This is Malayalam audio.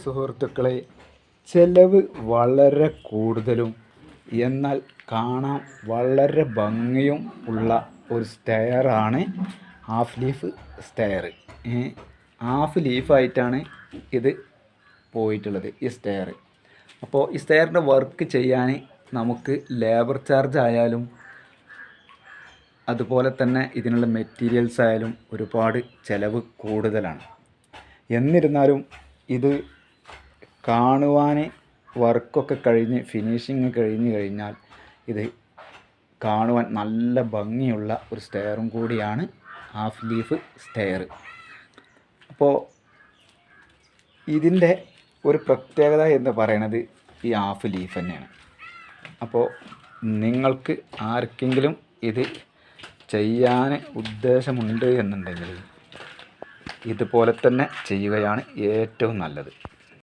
സുഹൃത്തുക്കളെ, ചെലവ് വളരെ കൂടുതലും എന്നാൽ കാണാൻ വളരെ ഭംഗിയും ഉള്ള ഒരു സ്റ്റെയറാണ് ഹാഫ് ലീഫ് സ്റ്റെയർ. ഹാഫ് ലീഫായിട്ടാണ് ഇത് പോയിട്ടുള്ളത് ഈ സ്റ്റെയർ. അപ്പോൾ ഈ സ്റ്റെയറിൻ്റെ വർക്ക് ചെയ്യാൻ നമുക്ക് ലേബർ ചാർജ് ആയാലും അതുപോലെ തന്നെ ഇതിനുള്ള മെറ്റീരിയൽസ് ആയാലും ഒരുപാട് ചിലവ് കൂടുതലാണ്. എന്നിരുന്നാലും ഇത് കാണുവാൻ വർക്കൊക്കെ കഴിഞ്ഞ് ഫിനിഷിങ് കഴിഞ്ഞ് കഴിഞ്ഞാൽ ഇത് കാണുവാൻ നല്ല ഭംഗിയുള്ള ഒരു സ്റ്റെയറും കൂടിയാണ് ഹാഫ് ലീഫ് സ്റ്റെയർ. അപ്പോൾ ഇതിൻ്റെ ഒരു പ്രത്യേകത എന്ന് പറയുന്നത് ഈ ഹാഫ് ലീഫ് തന്നെയാണ്. അപ്പോൾ നിങ്ങൾക്ക് ആർക്കെങ്കിലും ഇത് ചെയ്യാൻ ഉദ്ദേശമുണ്ട് എന്നുണ്ടെങ്കിൽ ഇതുപോലെ തന്നെ ചെയ്യുകയാണ് ഏറ്റവും നല്ലത്.